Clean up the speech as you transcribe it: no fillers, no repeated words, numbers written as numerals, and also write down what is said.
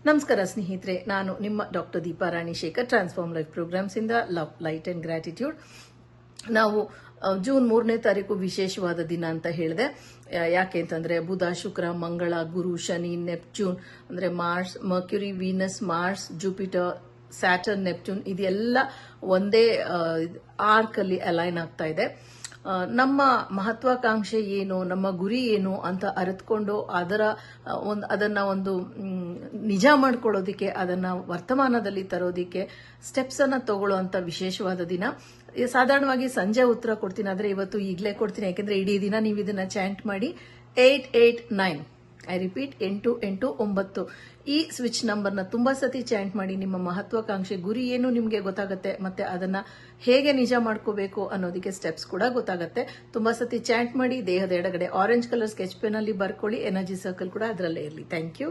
ನಮಸ್ಕಾರ ಸ್ನೇಹಿತರೆ, ನಾನು ನಿಮ್ಮ ಡಾಕ್ಟರ್ ದೀಪಾ ರಾಣಿ ಶೇಖರ್, ಟ್ರಾನ್ಸ್ಫಾರ್ಮ್ ಲೈಫ್ ಪ್ರೋಗ್ರಾಮ್ಸ್ ಇಂದ ಲವ್, ಲೈಟ್ ಅಂಡ್ ಗ್ರಾಟಿಟ್ಯೂಡ್. ನಾವು ಜೂನ್ 3ನೇ ತಾರೀಕು ವಿಶೇಷವಾದ ದಿನ ಅಂತ ಹೇಳಿದೆ. ಯಾಕೆ ಅಂತಂದ್ರೆ ಬುಧ, ಶುಕ್ರ, ಮಂಗಳ, ಗುರು, ಶನಿ, ನೆಪ್ಚೂನ್ ಅಂದ್ರೆ Mars, Mercury, Venus, Mars, Jupiter, Saturn, Neptune ಇದೆಲ್ಲ ಒಂದೇ ಆರ್ಕ್ ಅಲ್ಲಿ ಅಲೈನ್ ಆಗ್ತಾ ಇದೆ. ನಮ್ಮ ಮಹತ್ವಾಕಾಂಕ್ಷೆ ಏನು, ನಮ್ಮ ಗುರಿ ಏನು ಅಂತ ಅರಿತುಕೊಂಡು ಅದನ್ನ ಒಂದು ನಿಜ ಮಾಡ್ಕೊಳ್ಳೋದಿಕ್ಕೆ, ಅದನ್ನ ವರ್ತಮಾನದಲ್ಲಿ ತರೋದಿಕ್ಕೆ ಸ್ಟೆಪ್ಸ್ ಅನ್ನ ತಗೊಳ್ಳುವಂತ ವಿಶೇಷವಾದ ದಿನ. ಸಾಧಾರಣವಾಗಿ ಸಂಜೆ ಉತ್ತರ ಕೊಡ್ತೀನಿ, ಆದ್ರೆ ಇವತ್ತು ಈಗಲೇ ಕೊಡ್ತೀನಿ. ಯಾಕೆಂದ್ರೆ ಇಡೀ ದಿನ ನೀವು ಇದನ್ನ ಚಾಂಟ್ ಮಾಡಿ 889, ಐ ರಿಪೀಟ್ 889 ಈ ಸ್ವಿಚ್ ನಂಬರ್ನ ತುಂಬಾ ಸತಿ ಚಾಂಟ್ ಮಾಡಿ. ನಿಮ್ಮ ಮಹತ್ವಾಕಾಂಕ್ಷೆ ಗುರಿ ಏನು ನಿಮ್ಗೆ ಗೊತ್ತಾಗುತ್ತೆ, ಮತ್ತೆ ಅದನ್ನ ಹೇಗೆ ನಿಜ ಮಾಡ್ಕೋಬೇಕು ಅನ್ನೋದಕ್ಕೆ ಸ್ಟೆಪ್ಸ್ ಕೂಡ ಗೊತ್ತಾಗುತ್ತೆ. ತುಂಬಾ ಸತಿ ಚಾಂಟ್ ಮಾಡಿ. ದೇಹದ ಎಡಗಡೆ ಆರೆಂಜ್ ಕಲರ್ ಸ್ಕೆಚ್ ಪೆನ್ ಅಲ್ಲಿ ಬರ್ಕೊಳ್ಳಿ. ಎನರ್ಜಿ ಸರ್ಕಲ್ ಕೂಡ ಅದರಲ್ಲೇ ಇರಲಿ. Thank you.